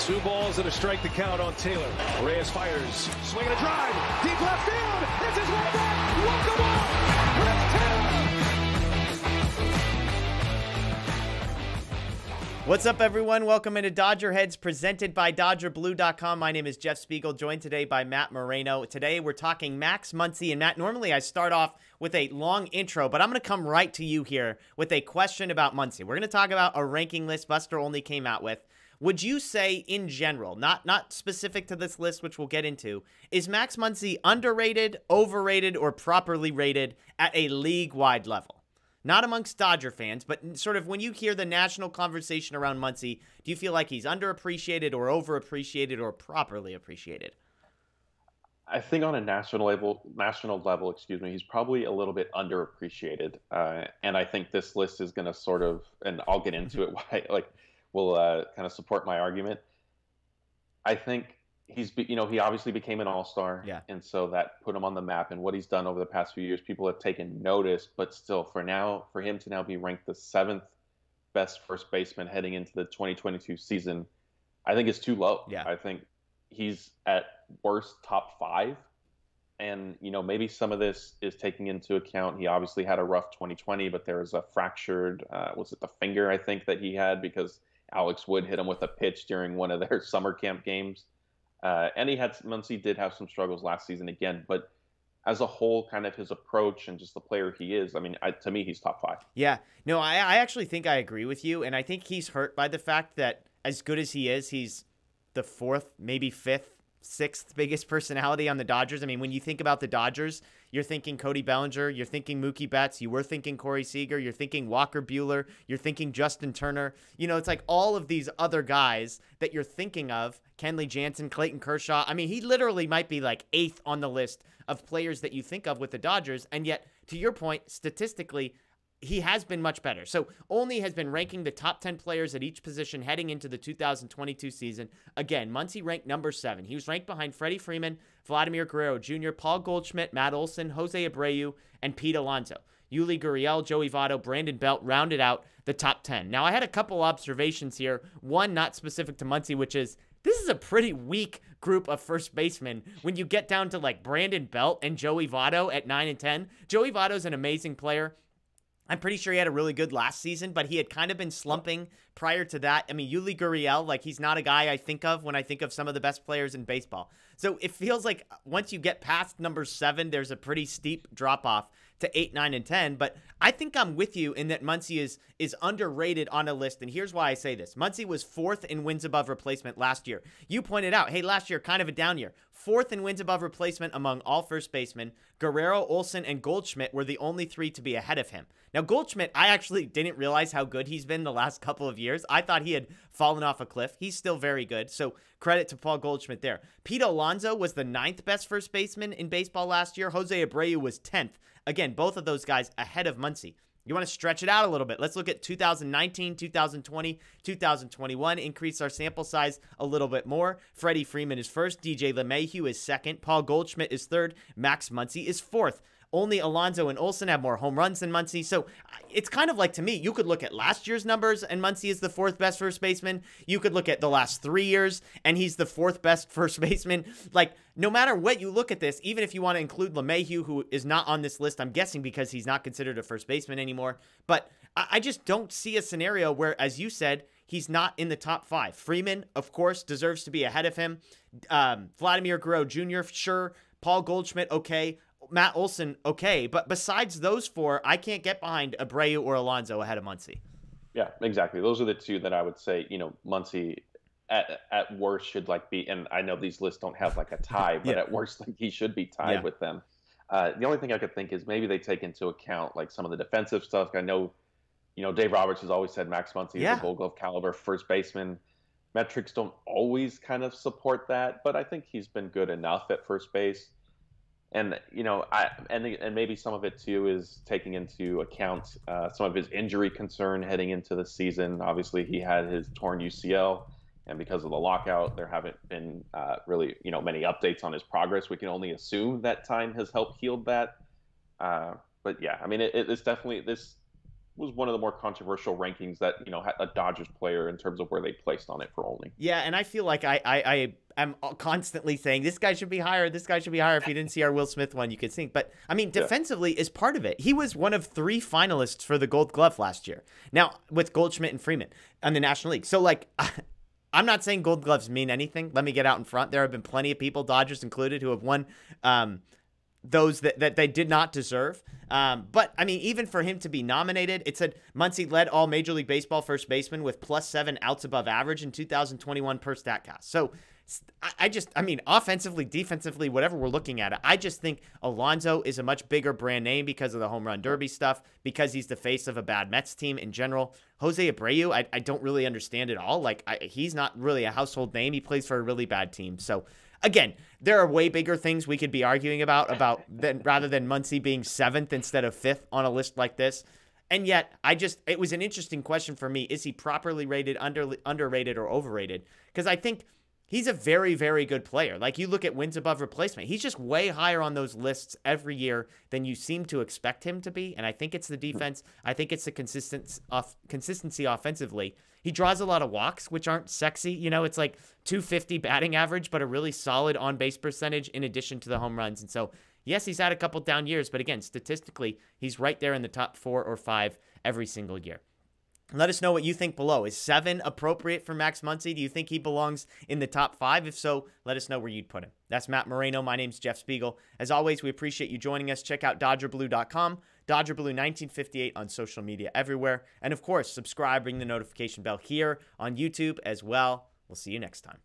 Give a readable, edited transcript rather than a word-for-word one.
Two balls and a strike to count on Taylor. Reyes fires, swinging a drive, deep left field. This is one back. Walk the ball. Chris Taylor. What's up, everyone? Welcome into DodgerHeads, presented by DodgerBlue.com. My name is Jeff Spiegel, joined today by Matt Moreno. Today, we're talking Max Muncy. And Matt, normally I start off with a long intro, but I'm going to come right to you here with a question about Muncy. We're going to talk about a ranking list Buster Olney came out with. Would you say, in general, not specific to this list, which we'll get into, is Max Muncy underrated, overrated, or properly rated at a league-wide level? Not amongst Dodger fans, but sort of when you hear the national conversation around Muncy, do you feel like he's underappreciated or overappreciated or properly appreciated? I think on a national level, he's probably a little bit underappreciated. And I think this list is going to sort of, and I'll get into it, why, will kind of support my argument. I think he obviously became an all-star. Yeah. And so that put him on the map, and what he's done over the past few years, people have taken notice, but still for him to now be ranked the 7th best first baseman heading into the 2022 season, I think is too low. Yeah. I think he's at worst top 5. And, maybe some of this is taking into account, he obviously had a rough 2020, but there was a fractured, was it the finger, I think, that he had because Alex Wood hit him with a pitch during one of their summer camp games. And Muncy did have some struggles last season again, but as a whole, kind of his approach and just the player he is, to me, he's top 5. Yeah. No, I actually think I agree with you, and I think he's hurt by the fact that as good as he is, he's the 4th, maybe 5th, 6th biggest personality on the Dodgers. I mean, when you think about the Dodgers, you're thinking Cody Bellinger, you're thinking Mookie Betts, you were thinking Corey Seager, you're thinking Walker Buehler, you're thinking Justin Turner. It's like all of these other guys that you're thinking of, Kenley Jansen, Clayton Kershaw. I mean, he literally might be like 8th on the list of players that you think of with the Dodgers. And yet, to your point, statistically, he has been much better. So Olney has been ranking the top 10 players at each position heading into the 2022 season. Again, Muncy ranked number 7. He was ranked behind Freddie Freeman, Vladimir Guerrero Jr., Paul Goldschmidt, Matt Olson, Jose Abreu, and Pete Alonso. Yuli Gurriel, Joey Votto, Brandon Belt rounded out the top 10. Now, I had a couple observations here. One not specific to Muncy, which is this is a pretty weak group of first basemen when you get down to like Brandon Belt and Joey Votto at 9 and 10. Joey Votto's an amazing player. I'm pretty sure he had a really good last season, but he had kind of been slumping prior to that. I mean, Yuli Gurriel, he's not a guy I think of when I think of some of the best players in baseball. So it feels like once you get past number 7, there's a pretty steep drop-off to 8, 9, and 10. But I think I'm with you in that Muncy is underrated on a list, and here's why I say this. Muncy was 4th in wins above replacement last year. You pointed out, hey, last year, kind of a down year. 4th in wins above replacement among all first basemen. Guerrero, Olson, and Goldschmidt were the only 3 to be ahead of him. Now, Goldschmidt, I actually didn't realize how good he's been the last couple of years. I thought he had fallen off a cliff. He's still very good, so credit to Paul Goldschmidt there. Pete Alonso was the 9th best first baseman in baseball last year. Jose Abreu was 10th. Again, both of those guys ahead of Muncy. You want to stretch it out a little bit. Let's look at 2019, 2020, 2021. Increase our sample size a little bit more. Freddie Freeman is 1st. DJ LeMahieu is 2nd. Paul Goldschmidt is 3rd. Max Muncy is 4th. Only Alonso and Olson have more home runs than Muncy. So it's kind of like, to me, you could look at last year's numbers and Muncy is the 4th best first baseman. You could look at the last 3 years and he's the 4th best first baseman. No matter what you look at this, even if you want to include LeMahieu, who is not on this list, I'm guessing because he's not considered a first baseman anymore. But I just don't see a scenario where, as you said, he's not in the top 5. Freeman, of course, deserves to be ahead of him. Vladimir Guerrero Jr., sure. Paul Goldschmidt, okay. Matt Olson, okay. But besides those 4, I can't get behind Abreu or Alonso ahead of Muncy. Yeah, exactly. Those are the 2 that I would say, Muncy at worst should be, and I know these lists don't have a tie, but at worst, he should be tied with them. The only thing I could think is maybe they take into account some of the defensive stuff. I know, Dave Roberts has always said Max Muncy is a Gold Glove caliber first baseman. Metrics don't always kind of support that, but I think he's been good enough at first base. And and maybe some of it too is taking into account some of his injury concern heading into the season. Obviously, he had his torn UCL, and because of the lockout, there haven't been really many updates on his progress. We can only assume that time has helped heal that. But yeah, it's definitely was one of the more controversial rankings that, had a Dodgers player in terms of where they placed on it for Olney. Yeah, and I feel like I am constantly saying this guy should be higher, this guy should be higher. If you didn't see our Will Smith one, you could think. But, I mean, defensively is part of it. He was one of 3 finalists for the Gold Glove last year. Now, with Goldschmidt and Freeman on the National League. So, like, I'm not saying Gold Gloves mean anything. Let me get out in front. There have been plenty of people, Dodgers included, who have won those that they did not deserve. But, I mean, even for him to be nominated, it said Muncy led all Major League Baseball first basemen with +7 outs above average in 2021 per StatCast. So, I mean, offensively, defensively, whatever we're looking at, I just think Alonso is a much bigger brand name because of the home run derby stuff, because he's the face of a bad Mets team in general. Jose Abreu, I don't really understand at all. Like, he's not really a household name. He plays for a really bad team. So, again, there are way bigger things we could be arguing about rather than Muncy being 7th instead of 5th on a list like this. And yet, it was an interesting question for me. Is he properly rated, underrated, or overrated? Because I think he's a very, very good player. Like, you look at wins above replacement. He's just way higher on those lists every year than you seem to expect him to be. And I think it's the defense. I think it's the consistency offensively. He draws a lot of walks, which aren't sexy. It's like 250 batting average, but a really solid on-base percentage in addition to the home runs. And so, yes, he's had a couple down years, but again, statistically, he's right there in the top 4 or 5 every single year. Let us know what you think below. Is 7 appropriate for Max Muncy? Do you think he belongs in the top 5? If so, let us know where you'd put him. That's Matt Moreno. My name's Jeff Spiegel. As always, we appreciate you joining us. Check out DodgerBlue.com, DodgerBlue1958 on social media everywhere. And of course, subscribe, ring the notification bell here on YouTube as well. We'll see you next time.